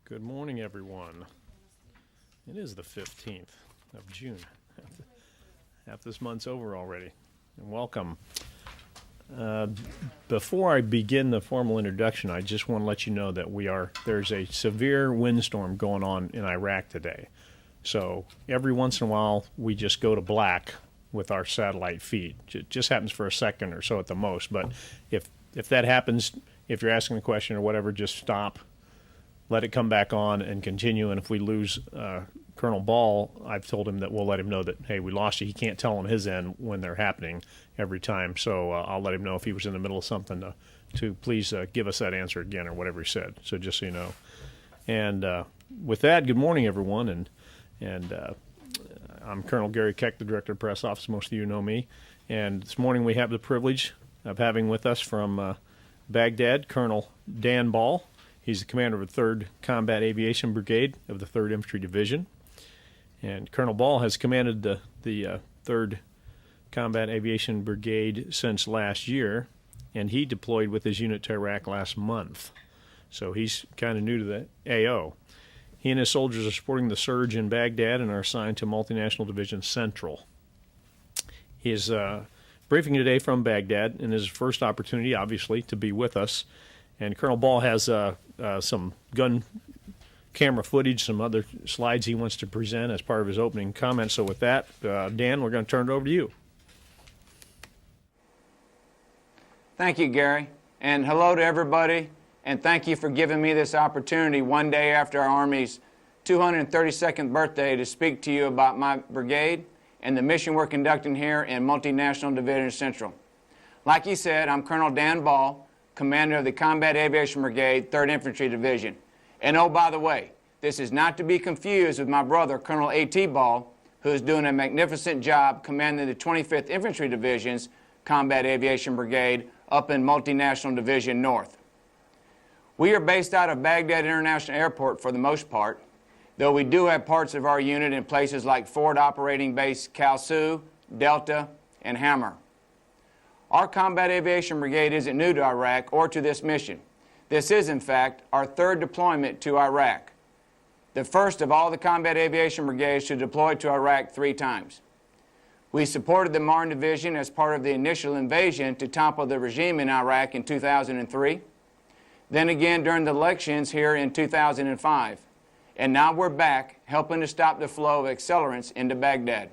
Good morning, everyone. It is the 15th of June. Half this month's over already. And welcome. Before I begin the formal introduction, I just want to let you know that there's a severe windstorm going on in Iraq today. So every once in a while, we just go to black with our satellite feed. It just happens for a second or so at the most. But if that happens, if you're asking a question or whatever, just stop. Let it come back on and continue. And if we lose Colonel Ball, I've told him that we'll let him know that, hey, we lost you. He can't tell on his end when they're happening every time. So I'll let him know if he was in the middle of something to please give us that answer again or whatever he said. So just so you know. And with that, good morning, everyone. And I'm Colonel Gary Keck, the Director of Press Office. Most of you know me. And this morning we have the privilege of having with us from Baghdad, Colonel Dan Ball. He's the commander of the 3rd Combat Aviation Brigade of the 3rd Infantry Division. And Colonel Ball has commanded the 3rd Combat Aviation Brigade since last year, and he deployed with his unit to Iraq last month. So he's kind of new to the AO. He and his soldiers are supporting the surge in Baghdad and are assigned to Multinational Division-Central. He is briefing today from Baghdad, and his first opportunity, obviously, to be with us. And Colonel Ball has some gun camera footage, some other slides he wants to present as part of his opening comments. So with that, Dan, we're going to turn it over to you. Thank you, Gary. And hello to everybody. And thank you for giving me this opportunity one day after our Army's 232nd birthday to speak to you about my brigade and the mission we're conducting here in Multinational Division-Central. Like you said, I'm Colonel Dan Ball, commander of the Combat Aviation Brigade, 3rd Infantry Division. And oh, by the way, this is not to be confused with my brother, Colonel A.T. Ball, who is doing a magnificent job commanding the 25th Infantry Division's Combat Aviation Brigade up in Multinational Division North. We are based out of Baghdad International Airport for the most part, though we do have parts of our unit in places like Forward Operating Base Kalsu, Delta, and Hammer. Our Combat Aviation Brigade isn't new to Iraq or to this mission. This is, in fact, our 3rd deployment to Iraq, the first of all the Combat Aviation Brigades to deploy to Iraq 3 times. We supported the Marne Division as part of the initial invasion to topple the regime in Iraq in 2003, then again during the elections here in 2005, and now we're back helping to stop the flow of accelerants into Baghdad.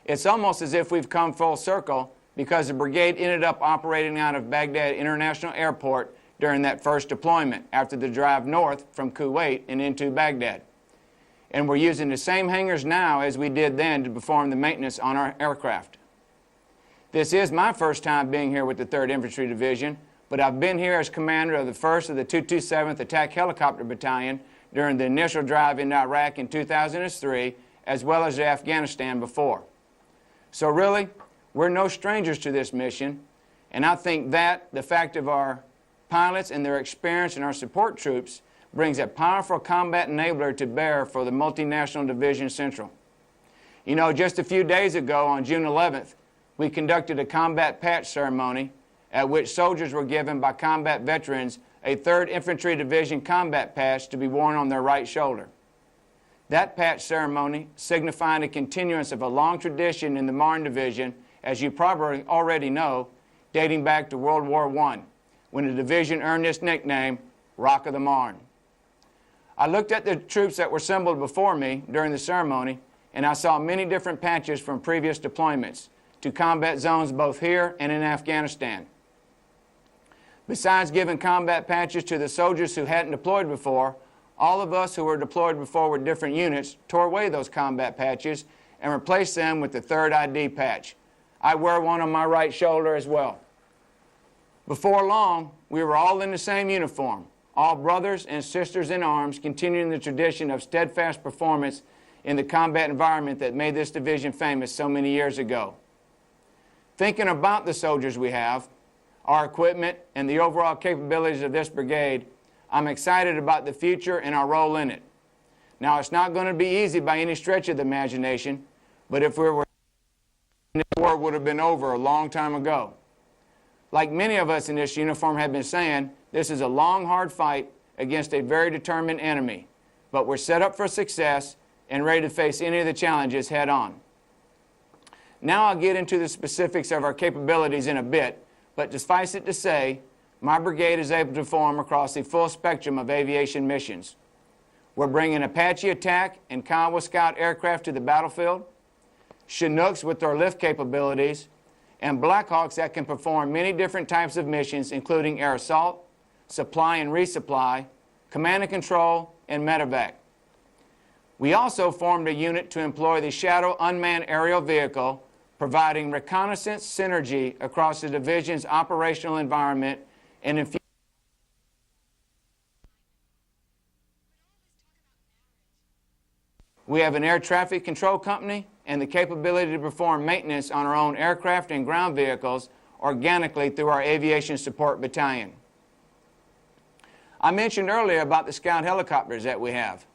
It's almost as if we've come full circle because the brigade ended up operating out of Baghdad International Airport during that first deployment after the drive north from Kuwait and into Baghdad. And we're using the same hangars now as we did then to perform the maintenance on our aircraft. This is my first time being here with the 3rd Infantry Division, but I've been here as commander of the 1st of the 227th Attack Helicopter Battalion during the initial drive into Iraq in 2003, as well as Afghanistan before. So really, we're no strangers to this mission, and I think that the fact of our pilots and their experience and our support troops brings a powerful combat enabler to bear for the Multinational Division-Central. You know, just a few days ago on June 11th, we conducted a combat patch ceremony at which soldiers were given by combat veterans a 3rd Infantry Division combat patch to be worn on their right shoulder. That patch ceremony signifying a continuance of a long tradition in the Marne Division, as you probably already know, dating back to World War I, when the division earned its nickname, Rock of the Marne. I looked at the troops that were assembled before me during the ceremony, and I saw many different patches from previous deployments to combat zones both here and in Afghanistan. Besides giving combat patches to the soldiers who hadn't deployed before, all of us who were deployed before with different units tore away those combat patches and replaced them with the 3rd ID patch. I wear one on my right shoulder as well. Before long, we were all in the same uniform, all brothers and sisters in arms, continuing the tradition of steadfast performance in the combat environment that made this division famous so many years ago. Thinking about the soldiers we have, our equipment, and the overall capabilities of this brigade, I'm excited about the future and our role in it. Now, it's not going to be easy by any stretch of the imagination, but if we were, this war would have been over a long time ago. Like many of us in this uniform have been saying, this is a long, hard fight against a very determined enemy, but we're set up for success and ready to face any of the challenges head on. Now I'll get into the specifics of our capabilities in a bit, but suffice it to say, my brigade is able to perform across the full spectrum of aviation missions. We're bringing Apache attack and Kiowa Scout aircraft to the battlefield, Chinooks with their lift capabilities, and Blackhawks that can perform many different types of missions, including air assault, supply and resupply, command and control, and medevac. We also formed a unit to employ the Shadow unmanned aerial vehicle, providing reconnaissance synergy across the division's operational environment and in We have an air traffic control company and the capability to perform maintenance on our own aircraft and ground vehicles organically through our Aviation Support Battalion. I mentioned earlier about the Scout helicopters that we have.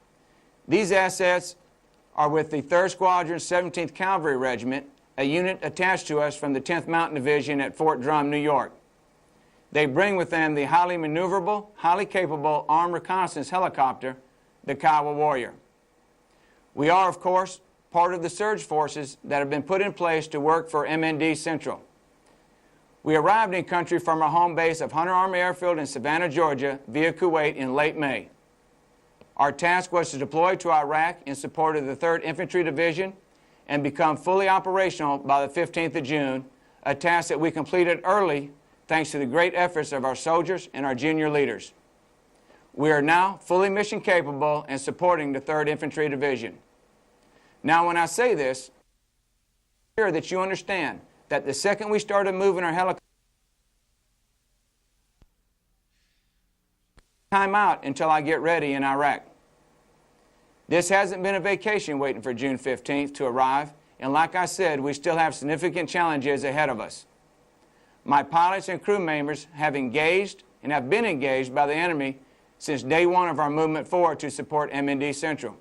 These assets are with the 3rd Squadron, 17th Cavalry Regiment, a unit attached to us from the 10th Mountain Division at Fort Drum, New York. They bring with them the highly maneuverable, highly capable armed reconnaissance helicopter, the Kiowa Warrior. We are, of course, part of the surge forces that have been put in place to work for MND Central. We arrived in country from our home base of Hunter Army Airfield in Savannah, Georgia, via Kuwait in late May. Our task was to deploy to Iraq in support of the 3rd Infantry Division and become fully operational by the 15th of June, a task that we completed early thanks to the great efforts of our soldiers and our junior leaders. We are now fully mission capable and supporting the 3rd Infantry Division. Now, when I say this, I'm sure that you understand that the second we started moving our helicopter, time out until I get ready in Iraq. This hasn't been a vacation waiting for June 15th to arrive, and like I said, we still have significant challenges ahead of us. My pilots and crew members have engaged and have been engaged by the enemy since day one of our movement forward to support MND Central.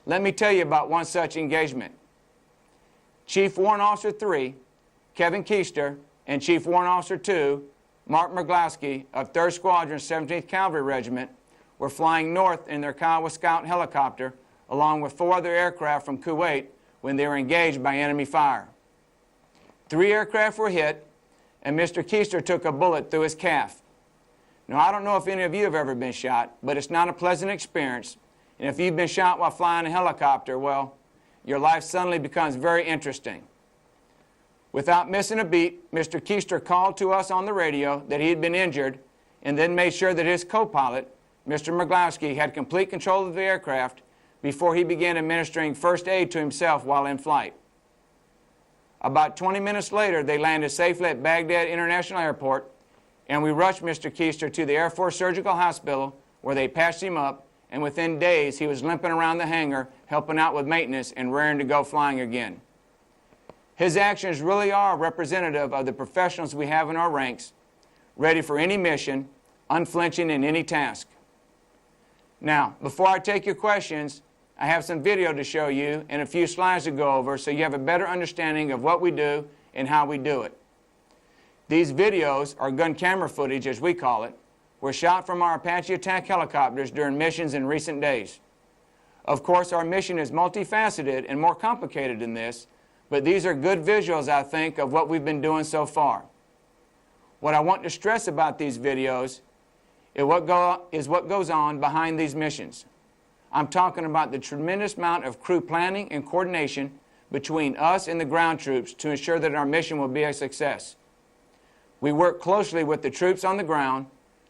Let me tell you about one such engagement. Chief Warrant Officer 3, Kevin Keister, and Chief Warrant Officer 2, Mark Merglowski of 3rd Squadron, 17th Cavalry Regiment, were flying north in their Kiowa Scout helicopter along with 4 other aircraft from Kuwait when they were engaged by enemy fire. 3 aircraft were hit, and Mr. Keister took a bullet through his calf. Now, I don't know if any of you have ever been shot, but it's not a pleasant experience. And if you've been shot while flying a helicopter, well, your life suddenly becomes very interesting. Without missing a beat, Mr. Keister called to us on the radio that he had been injured and then made sure that his co-pilot, Mr. Merglowski, had complete control of the aircraft before he began administering first aid to himself while in flight. About 20 minutes later, they landed safely at Baghdad International Airport, and we rushed Mr. Keister to the Air Force Surgical Hospital where they patched him up, and within days he was limping around the hangar, helping out with maintenance and raring to go flying again. His actions really are representative of the professionals we have in our ranks, ready for any mission, unflinching in any task. Now, before I take your questions, I have some video to show you and a few slides to go over so you have a better understanding of what we do and how we do it. These videos, or gun camera footage as we call it, were shot from our Apache attack helicopters during missions in recent days. Of course, our mission is multifaceted and more complicated than this, but these are good visuals, I think, of what we've been doing so far. What I want to stress about these videos is what goes on behind these missions. I'm talking about the tremendous amount of crew planning and coordination between us and the ground troops to ensure that our mission will be a success. We work closely with the troops on the ground,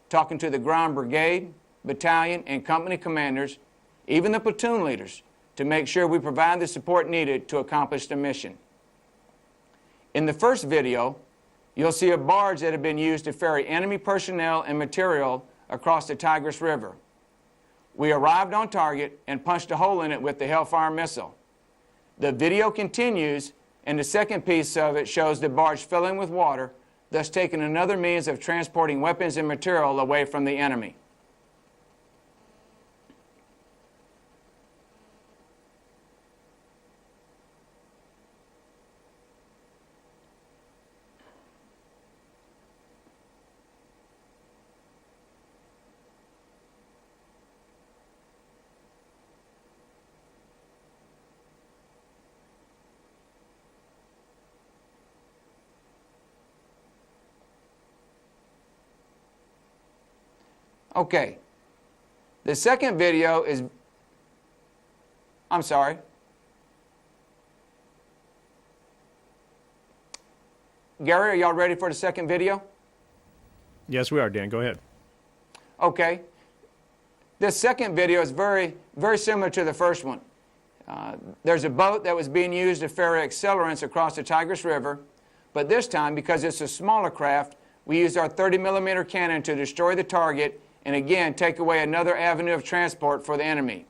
talking to the ground brigade, battalion, and company commanders, even the platoon leaders, to make sure we provide the support needed to accomplish the mission. In the first video, you'll see a barge that had been used to ferry enemy personnel and material across the Tigris River. We arrived on target and punched a hole in it with the Hellfire missile. The video continues, and the second piece of it shows the barge filling with water, thus taking another means of transporting weapons and material away from the enemy. Okay. The second video is, I'm sorry. Gary, are y'all ready for the second video? Yes, we are, Dan. Go ahead. Okay. This second video is very similar to the first one. There's a boat that was being used to ferry accelerants across the Tigris River, but this time, because it's a smaller craft, we used our 30-millimeter cannon to destroy the target and again take away another avenue of transport for the enemy.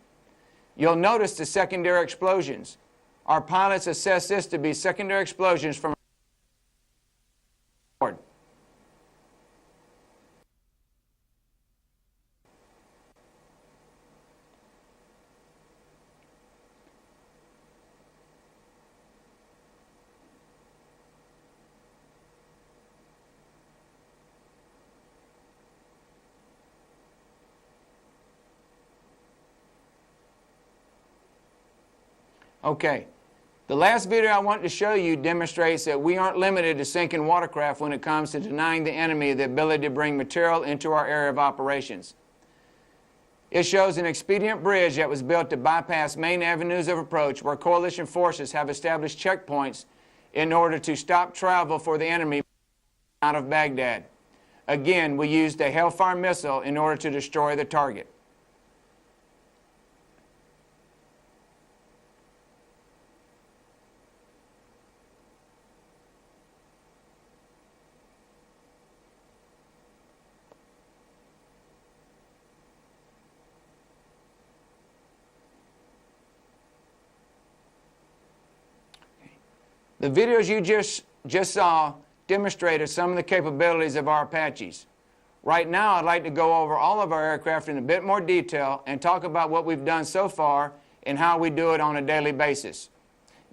You'll notice the secondary explosions. Our pilots assess this to be secondary explosions from board. Okay. The last video I want to show you demonstrates that we aren't limited to sinking watercraft when it comes to denying the enemy the ability to bring material into our area of operations. It shows an expedient bridge that was built to bypass main avenues of approach where coalition forces have established checkpoints in order to stop travel for the enemy out of Baghdad. Again, we used a Hellfire missile in order to destroy the target. The videos you just saw demonstrated some of the capabilities of our Apaches. Right now, I'd like to go over all of our aircraft in a bit more detail and talk about what we've done so far and how we do it on a daily basis.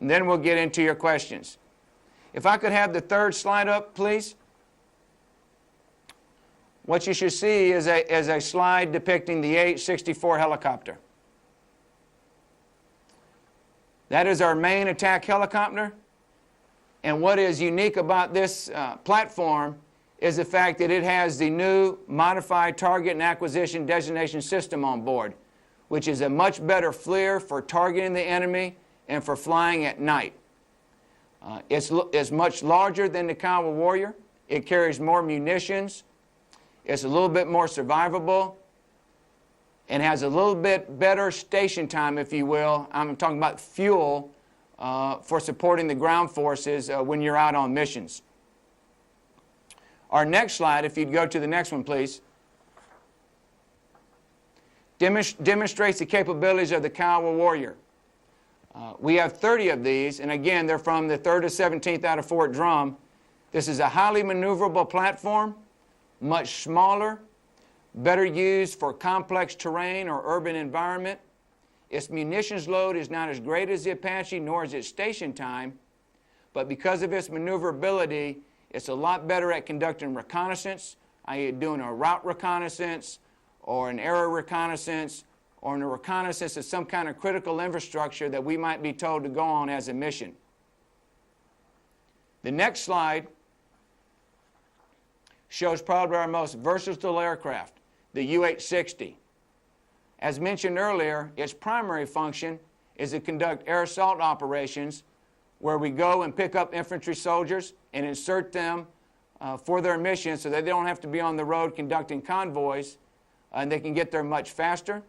And then we'll get into your questions. If I could have the third slide up, please. What you should see is a slide depicting the AH-64 helicopter. That is our main attack helicopter. And what is unique about this platform is the fact that it has the new Modified Target and Acquisition Designation System on board, which is a much better FLIR for targeting the enemy and for flying at night. It's much larger than the Kiowa Warrior. It carries more munitions. It's a little bit more survivable and has a little bit better station time, if you will. I'm talking about fuel for supporting the ground forces when you're out on missions. Our next slide, if you'd go to the next one, please, demonstrates the capabilities of the Kiowa Warrior. We have 30 of these, and again, they're from the 3rd to 17th out of Fort Drum. This is a highly maneuverable platform, much smaller, better used for complex terrain or urban environment. Its munitions load is not as great as the Apache, nor is its station time, but because of its maneuverability, it's a lot better at conducting reconnaissance, i.e. doing a route reconnaissance, or an area reconnaissance, or a reconnaissance of some kind of critical infrastructure that we might be told to go on as a mission. The next slide shows probably our most versatile aircraft, the UH-60. As mentioned earlier, its primary function is to conduct air assault operations where we go and pick up infantry soldiers and insert them for their mission so that they don't have to be on the road conducting convoys, and they can get there much faster.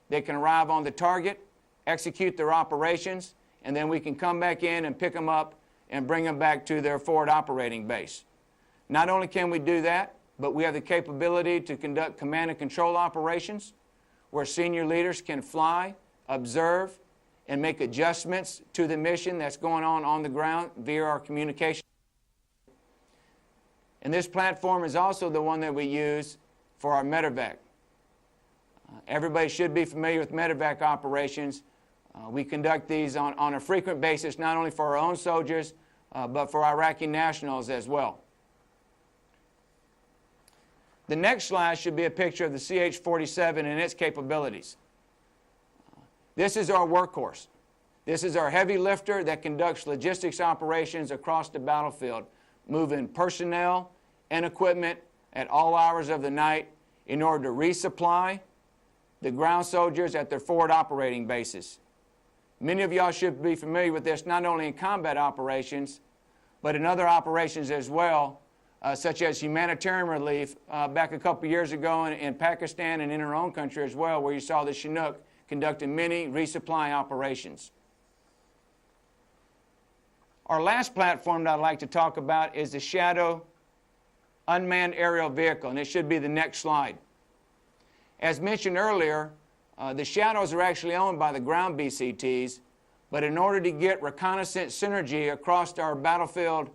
They can arrive on the target, execute their operations, and then we can come back in and pick them up and bring them back to their forward operating base. Not only can we do that, but we have the capability to conduct command and control operations where senior leaders can fly, observe, and make adjustments to the mission that's going on the ground via our communication. And this platform is also the one that we use for our medevac. Everybody should be familiar with medevac operations. We conduct these on a frequent basis, not only for our own soldiers, but for Iraqi nationals as well. The next slide should be a picture of the CH-47 and its capabilities. This is our workhorse. This is our heavy lifter that conducts logistics operations across the battlefield, moving personnel and equipment at all hours of the night in order to resupply the ground soldiers at their forward operating bases. Many of y'all should be familiar with this, not only in combat operations, but in other operations as well, such as humanitarian relief back a couple years ago in Pakistan and in our own country as well, where you saw the Chinook conducting many resupply operations. Our last platform that I'd like to talk about is the Shadow Unmanned Aerial Vehicle, and it should be the next slide. As mentioned earlier, the Shadows are actually owned by the ground BCTs, but in order to get reconnaissance synergy across our battlefield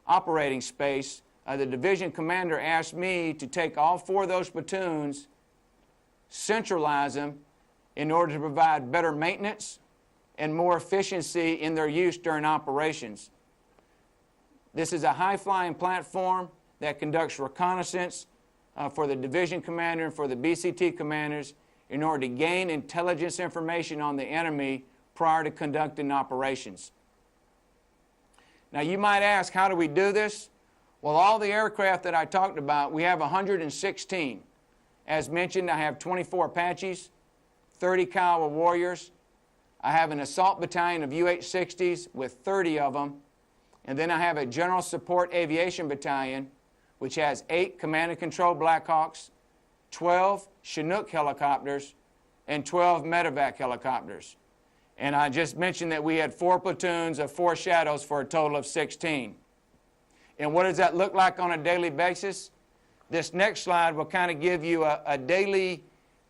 operating space, the division commander asked me to take all 4 of those platoons, centralize them in order to provide better maintenance and more efficiency in their use during operations. This is a high-flying platform that conducts reconnaissance for the division commander and for the BCT commanders in order to gain intelligence information on the enemy prior to conducting operations. Now you might ask, how do we do this? Well, all the aircraft that I talked about, we have 116. As mentioned, I have 24 Apaches, 30 Kiowa Warriors. I have an assault battalion of UH-60s with 30 of them. And then I have a General Support Aviation Battalion, which has 8 Command and Control Blackhawks, 12 Chinook helicopters, and 12 medevac helicopters. And I just mentioned that we had 4 platoons of 4 Shadows for a total of 16. And what does that look like on a daily basis? This next slide will kind of give you a daily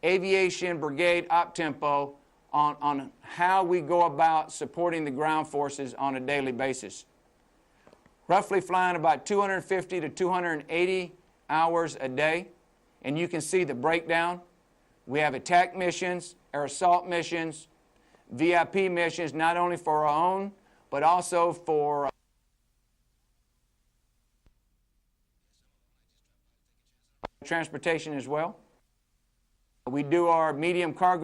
aviation brigade op tempo on how we go about supporting the ground forces on a daily basis. Roughly flying about 250 to 280 hours a day. And you can see the breakdown. We have attack missions, air assault missions, VIP missions, not only for our own, but also for transportation as well. We do our medium cargo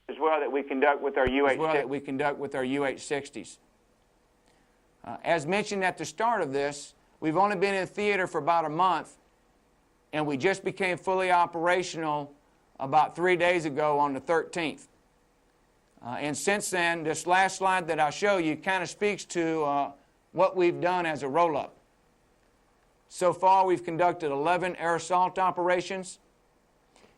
as well that we conduct with our UH-60s. As mentioned at the start of this, we've only been in theater for about a month, and we just became fully operational about 3 days ago on the 13th. And since then, this last slide that I'll show you kind of speaks to what we've done as a roll-up. So far, we've conducted 11 air assault operations.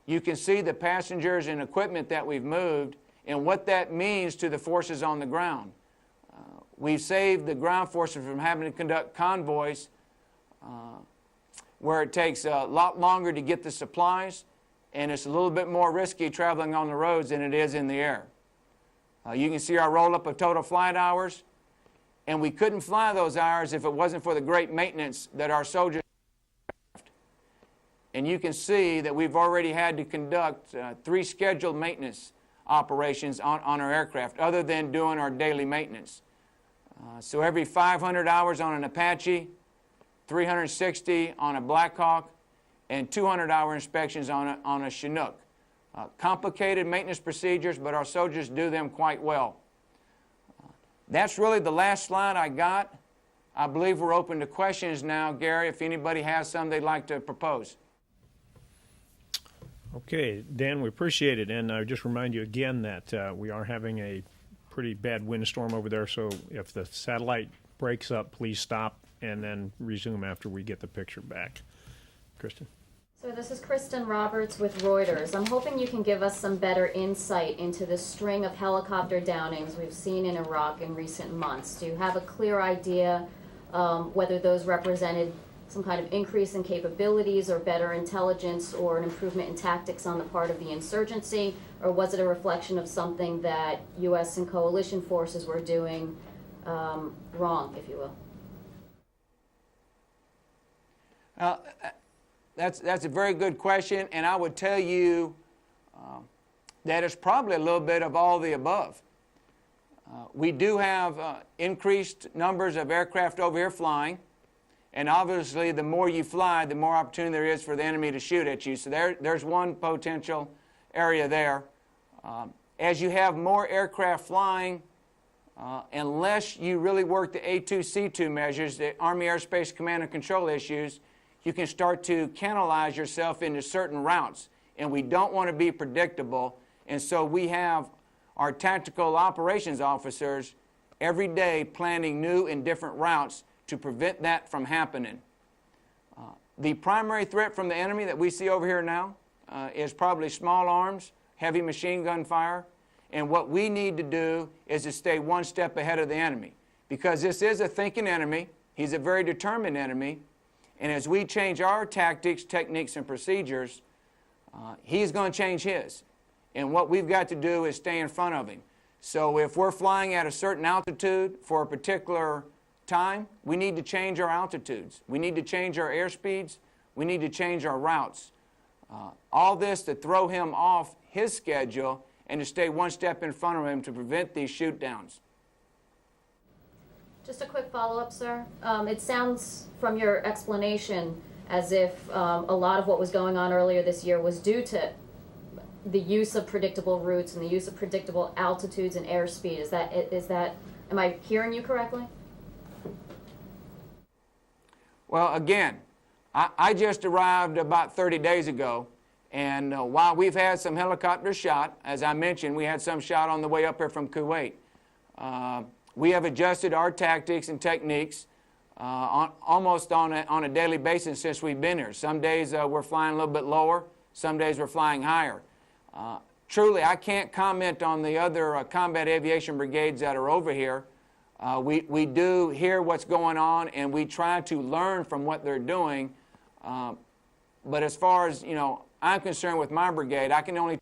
You can see the passengers and equipment that we've moved and what that means to the forces on the ground. We've saved the ground forces from having to conduct convoys where it takes a lot longer to get the supplies, and it's a little bit more risky traveling on the roads than it is in the air. You can see our roll-up of total flight hours, and we couldn't fly those hours if it wasn't for the great maintenance that our soldiers have. And you can see that we've already had to conduct 3 scheduled maintenance operations on our aircraft, other than doing our daily maintenance. So every 500 hours on an Apache, 360 on a Blackhawk, and 200-hour inspections on a Chinook. Complicated maintenance procedures, but our soldiers do them quite well. That's really the last slide I got. I believe we're open to questions now, Gary, if anybody has some they'd like to propose. Okay, Dan, we appreciate it. And I just remind you again that we are having a pretty bad windstorm over there, so if the satellite breaks up, please stop and then resume after we get the picture back. Kristen? So this is Kristen Roberts with Reuters. I'm hoping you can give us some better insight into the string of helicopter downings we've seen in Iraq in recent months. Do you have a clear idea whether those represented some kind of increase in capabilities or better intelligence or an improvement in tactics on the part of the insurgency, or was it a reflection of something that U.S. and coalition forces were doing wrong, if you will? That's a very good question, and I would tell you that it's probably a little bit of all the above. We do have increased numbers of aircraft over here flying, and obviously the more you fly, the more opportunity there is for the enemy to shoot at you. So there's one potential area there. As you have more aircraft flying, unless you really work the A2C2 measures, the Army Airspace Command and Control issues, you can start to canalize yourself into certain routes. And we don't want to be predictable. And so we have our tactical operations officers every day planning new and different routes to prevent that from happening. The primary threat from the enemy that we see over here now is probably small arms, heavy machine gun fire. And what we need to do is to stay one step ahead of the enemy. Because this is a thinking enemy. He's a very determined enemy. And as we change our tactics, techniques, and procedures, he's going to change his. And what we've got to do is stay in front of him. So if we're flying at a certain altitude for a particular time, we need to change our altitudes. We need to change our airspeeds. We need to change our routes. All this to throw him off his schedule and to stay one step in front of him to prevent these shoot downs. Just a quick follow-up, sir. It sounds from your explanation as if a lot of what was going on earlier this year was due to the use of predictable routes and the use of predictable altitudes and airspeed. Is that, am I hearing you correctly? Well, again, I just arrived about 30 days ago, and while we've had some helicopters shot, as I mentioned, we had some shot on the way up here from Kuwait. We have adjusted our tactics and techniques almost on a daily basis since we've been here. Some days we're flying a little bit lower, some days we're flying higher. Truly, I can't comment on the other combat aviation brigades that are over here. We do hear what's going on, and we try to learn from what they're doing. But as far as, I'm concerned with my brigade, I can only,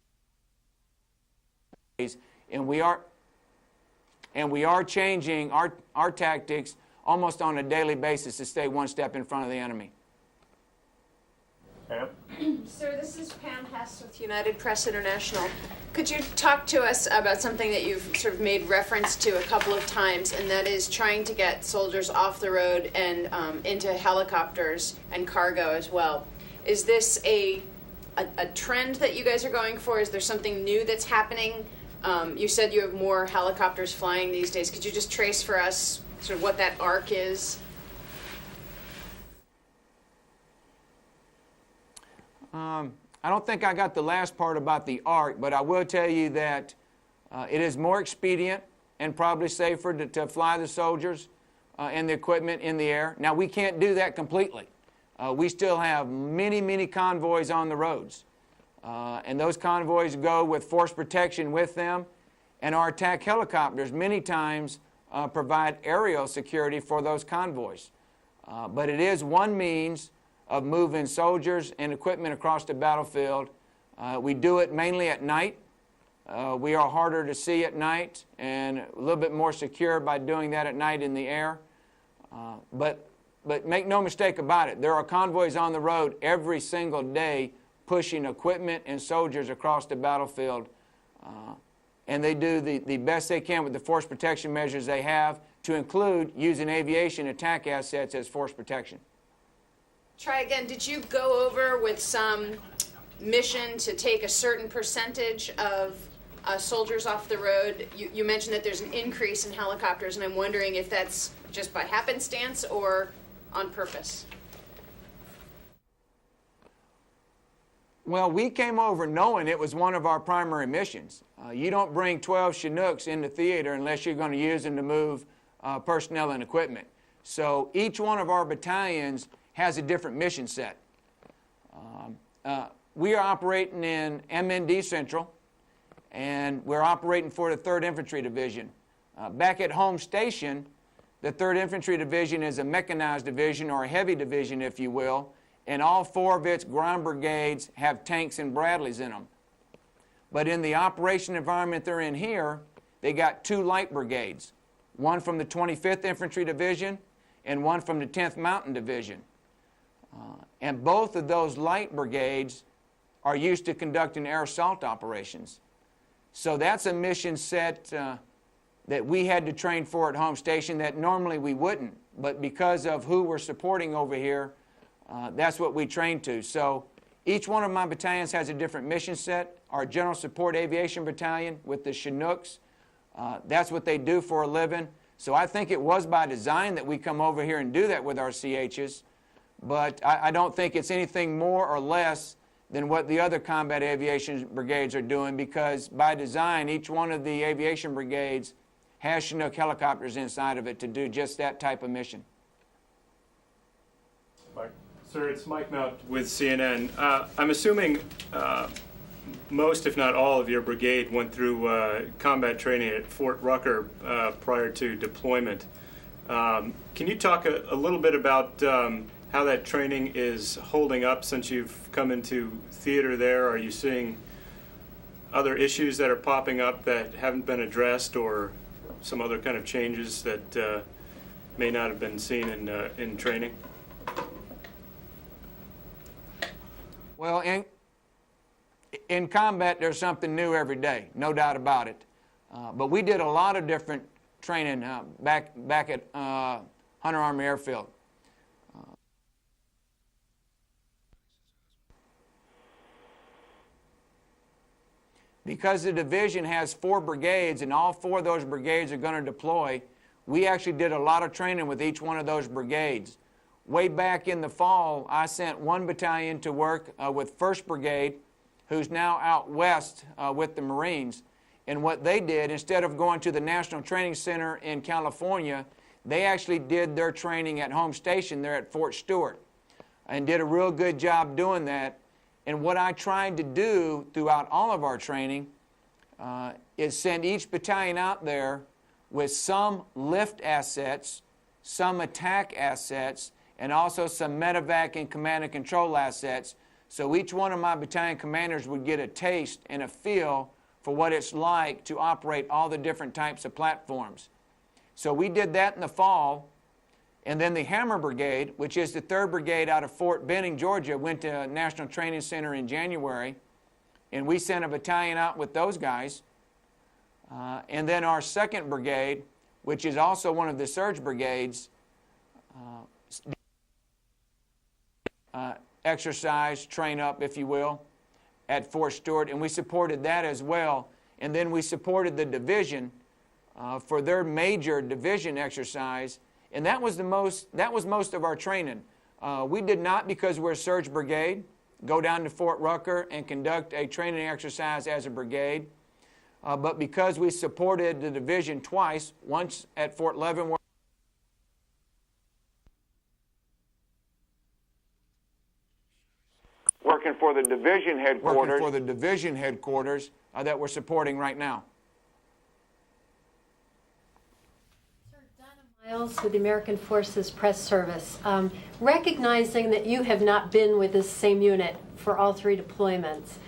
and we are changing our tactics almost on a daily basis to stay one step in front of the enemy. Pam? Sir, this is Pam Hess with United Press International. Could you talk to us about something that you've sort of made reference to a couple of times, and that is trying to get soldiers off the road and into helicopters and cargo as well? Is this a trend that you guys are going for? Is there something new that's happening? You said you have more helicopters flying these days. Could you just trace for us sort of what that arc is? I don't think I got the last part about the arc, but I will tell you that it is more expedient and probably safer to fly the soldiers and the equipment in the air. Now, we can't do that completely. We still have many, many convoys on the roads. And those convoys go with force protection with them. And our attack helicopters many times provide aerial security for those convoys. But it is one means of moving soldiers and equipment across the battlefield. We do it mainly at night. We are harder to see at night and a little bit more secure by doing that at night in the air. But make no mistake about it, there are convoys on the road every single day pushing equipment and soldiers across the battlefield. And they do the best they can with the force protection measures they have, to include using aviation attack assets as force protection. Try again. Did you go over with some mission to take a certain percentage of soldiers off the road? You mentioned that there's an increase in helicopters, and I'm wondering if that's just by happenstance or on purpose. Well, we came over knowing it was one of our primary missions. You don't bring 12 Chinooks into theater unless you're going to use them to move personnel and equipment. So each one of our battalions has a different mission set. We are operating in MND-Central, and we're operating for the 3rd Infantry Division. Back at home station, the 3rd Infantry Division is a mechanized division, or a heavy division, if you will, and all 4 of its ground brigades have tanks and Bradleys in them. But in the operation environment they're in here, they got 2 light brigades, one from the 25th Infantry Division and one from the 10th Mountain Division. And both of those light brigades are used to conducting air assault operations. So that's a mission set that we had to train for at home station that normally we wouldn't. But because of who we're supporting over here, that's what we train to. So each one of my battalions has a different mission set. Our General Support Aviation Battalion with the Chinooks That's what they do for a living. So I think it was by design that we come over here and do that with our CHs, but I don't think it's anything more or less than what the other combat aviation brigades are doing, because by design, each one of the aviation brigades has Chinook helicopters inside of it to do just that type of mission. Sir, it's Mike Mount with CNN. I'm assuming most, if not all, of your brigade went through combat training at Fort Rucker prior to deployment. Can you talk a little bit about how that training is holding up since you've come into theater there? Are you seeing other issues that are popping up that haven't been addressed, or some other kind of changes that may not have been seen in training? Well, in combat, there's something new every day, no doubt about it. But we did a lot of different training back at Hunter Army Airfield. Because the division has 4 brigades and all 4 of those brigades are going to deploy, we actually did a lot of training with each one of those brigades. Way back in the fall, I sent 1 battalion to work with 1st Brigade, who's now out west with the Marines. And what they did, instead of going to the National Training Center in California, they actually did their training at home station there at Fort Stewart and did a real good job doing that. And what I tried to do throughout all of our training is send each battalion out there with some lift assets, some attack assets, and also some medevac and command and control assets, so each one of my battalion commanders would get a taste and a feel for what it's like to operate all the different types of platforms. So we did that in the fall, and then the Hammer Brigade, which is the 3rd Brigade out of Fort Benning, Georgia, went to National Training Center in January, and we sent a battalion out with those guys. And then our 2nd Brigade, which is also one of the surge brigades, exercise, train up, if you will, at Fort Stewart, and we supported that as well. And then we supported the division for their major division exercise, and that was most of our training. We did not, because we're a surge brigade, go down to Fort Rucker and conduct a training exercise as a brigade, but because we supported the division twice, once at Fort Leavenworth, working for the division headquarters that we're supporting right now. Sir, Donna Miles with the American Forces Press Service. Recognizing that you have not been with this same unit for all 3 deployments,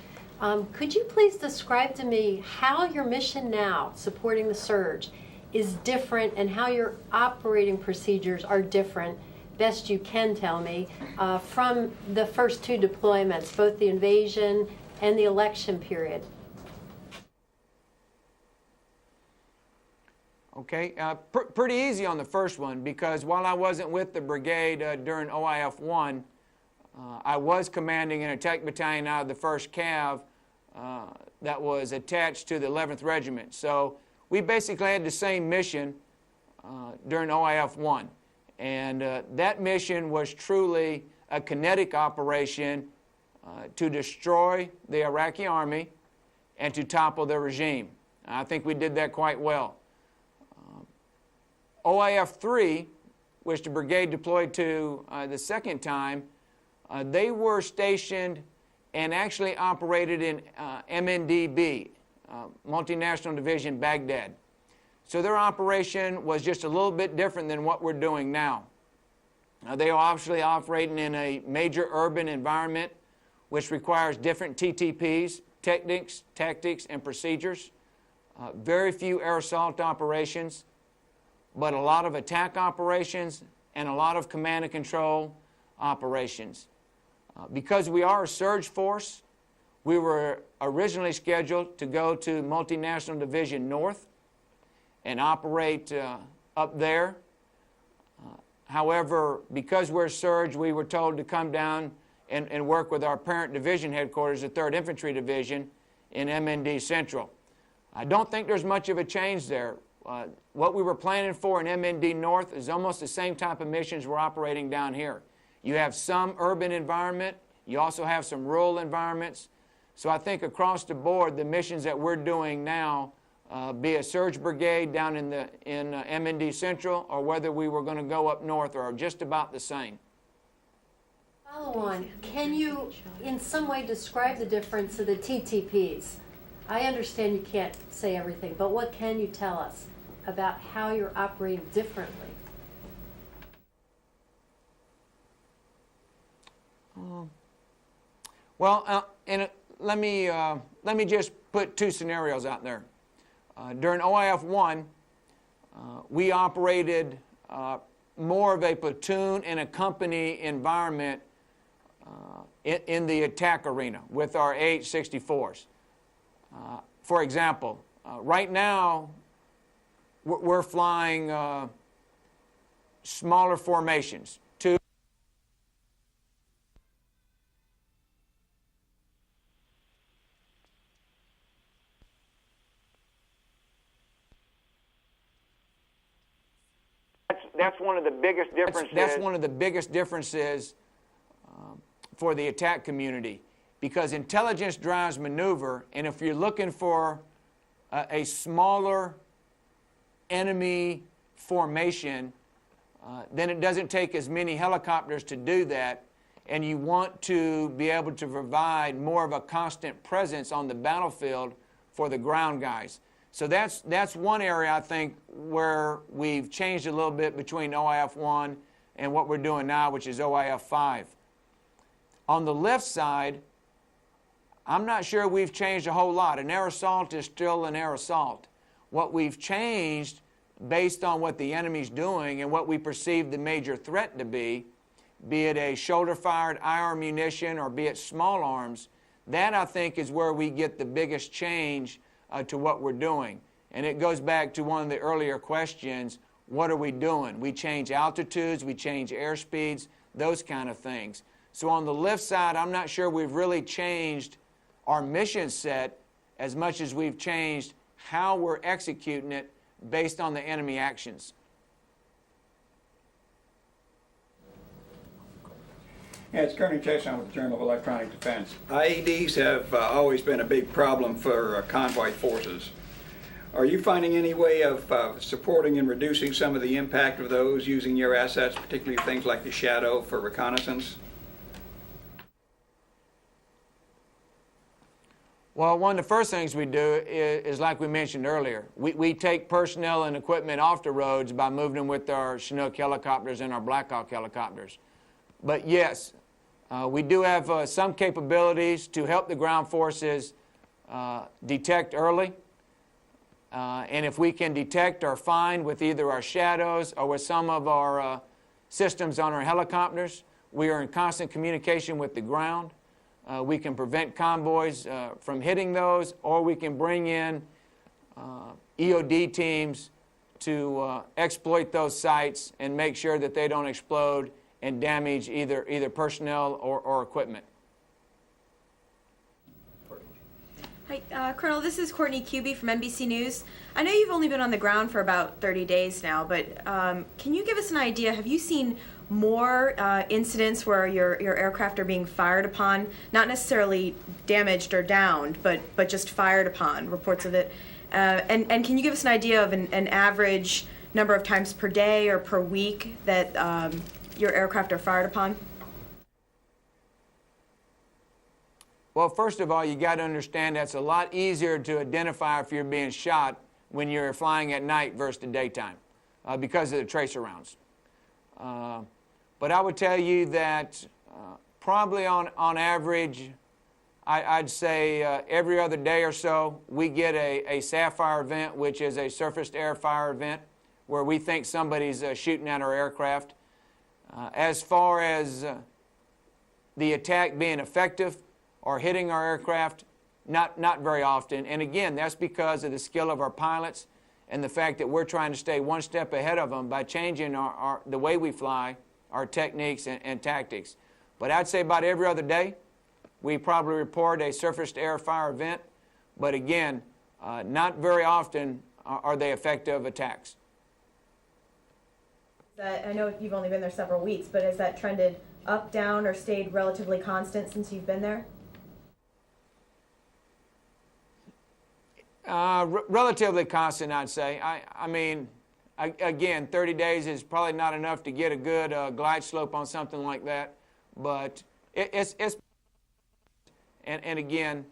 could you please describe to me how your mission now, supporting the surge, is different and how your operating procedures are different, best you can tell me, from the first 2 deployments, both the invasion and the election period? Okay, pretty easy on the first one, because while I wasn't with the brigade during OIF-1, I was commanding an attack battalion out of the 1st Cav that was attached to the 11th Regiment. So we basically had the same mission during OIF-1. And that mission was truly a kinetic operation to destroy the Iraqi army and to topple the regime. I think we did that quite well. OIF-3, which the brigade deployed to the 2nd time, they were stationed and actually operated in MNDB, Multinational Division, Baghdad. So their operation was just a little bit different than what we're doing now. They are obviously operating in a major urban environment, which requires different TTPs, techniques, tactics, and procedures. Very few air assault operations, but a lot of attack operations and a lot of command and control operations. Because we are a surge force, we were originally scheduled to go to Multinational Division North and operate up there. However, because we're surge, we were told to come down and work with our parent division headquarters, the 3rd Infantry Division, in MND Central. I don't think there's much of a change there. What we were planning for in MND North is almost the same type of missions we're operating down here. You have some urban environment, you also have some rural environments. So I think across the board, the missions that we're doing now, be a surge brigade down in MND Central, or whether we were going to go up north, are just about the same. Follow on, can you in some way describe the difference of the TTPs? I understand you can't say everything, but what can you tell us about how you're operating differently? Well, let me just put two scenarios out there. During OIF-1, we operated more of a platoon and a company environment in the attack arena with our AH-64s. For example, right now we're flying smaller formations. That's one of the biggest differences. That's one of the biggest differences for the attack community, because intelligence drives maneuver, and if you're looking for a smaller enemy formation, then it doesn't take as many helicopters to do that, and you want to be able to provide more of a constant presence on the battlefield for the ground guys. So that's one area, I think, where we've changed a little bit between OIF-1 and what we're doing now, which is OIF-5. On the lift side, I'm not sure we've changed a whole lot. An air assault is still an air assault. What we've changed, based on what the enemy's doing and what we perceive the major threat to be it a shoulder-fired IR munition or be it small arms, that I think is where we get the biggest change to what we're doing. And it goes back to one of the earlier questions, what are we doing? We change altitudes, we change airspeeds, those kind of things. So on the lift side, I'm not sure we've really changed our mission set as much as we've changed how we're executing it based on the enemy actions. Yeah, it's Colonel Chesson with the Journal of Electronic Defense. IEDs have always been a big problem for convoy forces. Are you finding any way of supporting and reducing some of the impact of those using your assets, particularly things like the Shadow for reconnaissance? Well, one of the first things we do is like we mentioned earlier. We take personnel and equipment off the roads by moving them with our Chinook helicopters and our Black Hawk helicopters. But yes, we do have some capabilities to help the ground forces detect early. And if we can detect or find with either our Shadows or with some of our systems on our helicopters, we are in constant communication with the ground. We can prevent convoys from hitting those, or we can bring in EOD teams to exploit those sites and make sure that they don't explode and damage either personnel or equipment. Hi, Colonel, this is Courtney Cubey from NBC News. I know you've only been on the ground for about 30 days now, but can you give us an idea? Have you seen more incidents where your aircraft are being fired upon, not necessarily damaged or downed, but just fired upon, reports of it? And can you give us an idea of an average number of times per day or per week that your aircraft are fired upon? Well, first of all, you got to understand that's a lot easier to identify if you're being shot when you're flying at night versus the daytime because of the tracer rounds. But I would tell you that probably on average, I'd say every other day or so, we get a Sapphire event, which is a surface-to-air fire event, where we think somebody's shooting at our aircraft. As far as the attack being effective or hitting our aircraft, not very often. And again, that's because of the skill of our pilots and the fact that we're trying to stay one step ahead of them by changing the way we fly, our techniques and tactics. But I'd say about every other day, we probably report a surface-to-air fire event. But again, not very often are they effective attacks. I know you've only been there several weeks, but has that trended up, down, or stayed relatively constant since you've been there? Relatively constant, I'd say. I mean, again, 30 days is probably not enough to get a good glide slope on something like that, but it's and again,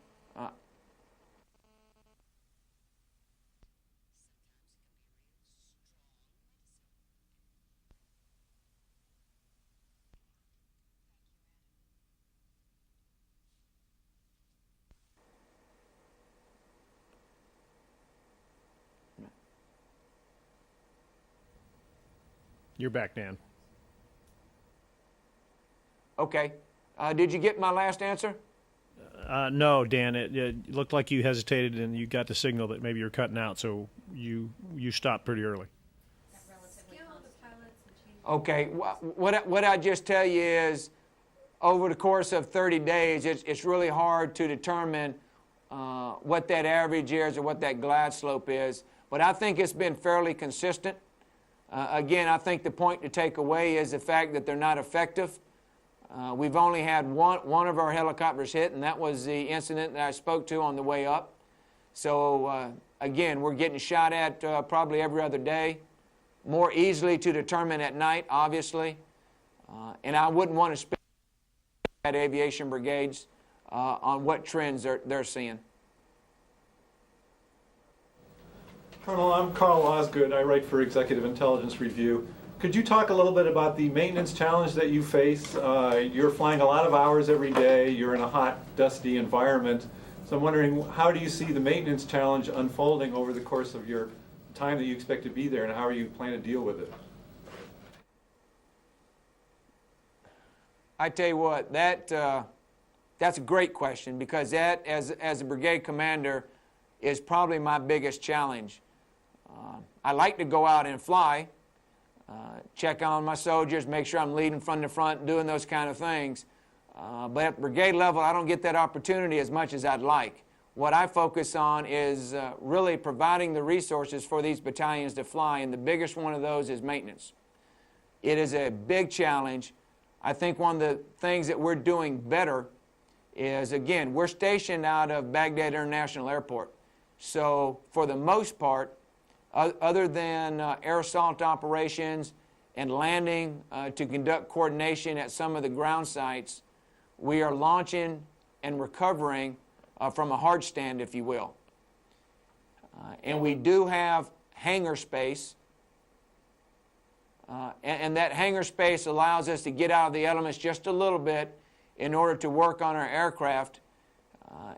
You're back, Dan. okay. Did you get my last answer? No, Dan, it looked like you hesitated and you got the signal that maybe you're cutting out, so you stopped pretty early. Okay, what I just tell you is, over the course of 30 days, it's really hard to determine what that average is or what that glide slope is, but I think it's been fairly consistent. Again, I think the point to take away is the fact that they're not effective. We've only had one of our helicopters hit, and that was the incident that I spoke to on the way up. So again, we're getting shot at probably every other day, more easily to determine at night, obviously. And I wouldn't want to speak at aviation brigades on what trends they're seeing. Colonel, I'm Carl Osgood. I write for Executive Intelligence Review. Could you talk a little bit about the maintenance challenge that you face? You're flying a lot of hours every day. You're in a hot, dusty environment. So I'm wondering, how do you see the maintenance challenge unfolding over the course of your time that you expect to be there, and how are you planning to deal with it? I tell you what, that's a great question, because that, as a brigade commander, is probably my biggest challenge. I like to go out and fly, check on my soldiers, make sure I'm leading from the front, doing those kind of things. But at brigade level, I don't get that opportunity as much as I'd like. What I focus on is really providing the resources for these battalions to fly, and the biggest one of those is maintenance. It is a big challenge. I think one of the things that we're doing better is, again, we're stationed out of Baghdad International Airport. So for the most part, other than air assault operations and landing to conduct coordination at some of the ground sites, we are launching and recovering from a hard stand, if you will. And we do have hangar space, and that hangar space allows us to get out of the elements just a little bit in order to work on our aircraft.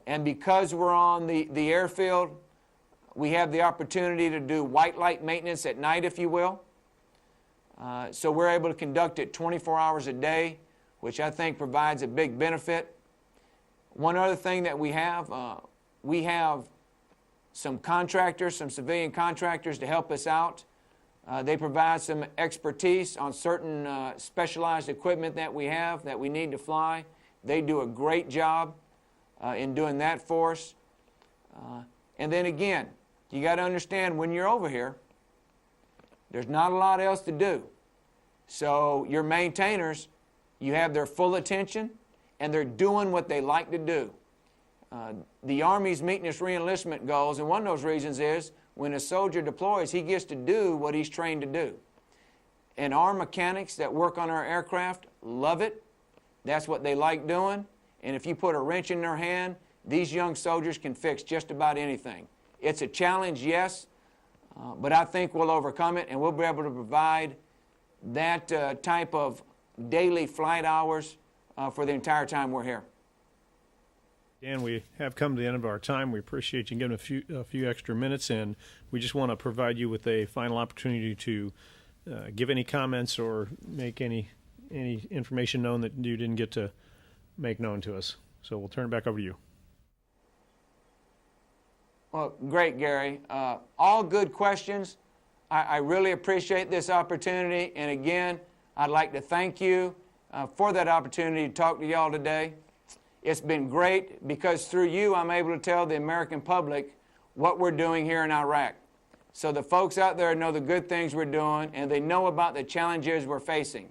And because we're on the airfield, we have the opportunity to do white light maintenance at night, if you will. So we're able to conduct it 24 hours a day, which I think provides a big benefit. One other thing that we have some contractors, some civilian contractors to help us out. They provide some expertise on certain specialized equipment that we have that we need to fly. They do a great job in doing that for us. And then again, you got to understand, when you're over here, there's not a lot else to do. So your maintainers, you have their full attention, and they're doing what they like to do. The Army's meeting its re-enlistment goals, and one of those reasons is when a soldier deploys, he gets to do what he's trained to do. And our mechanics that work on our aircraft love it. That's what they like doing. And if you put a wrench in their hand, these young soldiers can fix just about anything. It's a challenge, yes, but I think we'll overcome it, and we'll be able to provide that type of daily flight hours for the entire time we're here. Dan, we have come to the end of our time. We appreciate you giving a few extra minutes, and we just want to provide you with a final opportunity to give any comments or make any information known that you didn't get to make known to us. So we'll turn it back over to you. Well, great, Gary. All good questions. I really appreciate this opportunity, and again, I'd like to thank you for that opportunity to talk to y'all today. It's been great because through you, I'm able to tell the American public what we're doing here in Iraq. So the folks out there know the good things we're doing, and they know about the challenges we're facing.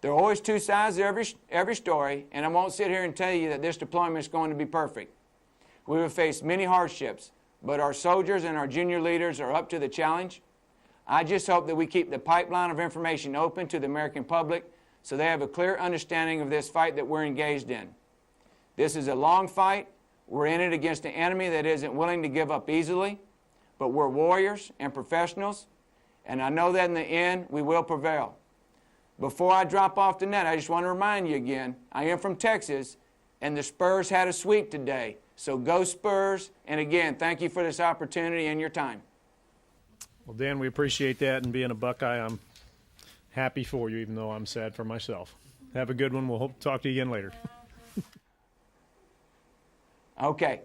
There are always two sides to every story, and I won't sit here and tell you that this deployment is going to be perfect. We will face many hardships, but our soldiers and our junior leaders are up to the challenge. I just hope that we keep the pipeline of information open to the American public so they have a clear understanding of this fight that we're engaged in. This is a long fight. We're in it against an enemy that isn't willing to give up easily, but we're warriors and professionals, and I know that in the end we will prevail. Before I drop off the net, I just want to remind you again, I am from Texas, and the Spurs had a sweep today. So go Spurs, and again, thank you for this opportunity and your time. Well, Dan, we appreciate that, and being a Buckeye, I'm happy for you, even though I'm sad for myself. Have a good one. We'll hope to talk to you again later. Okay.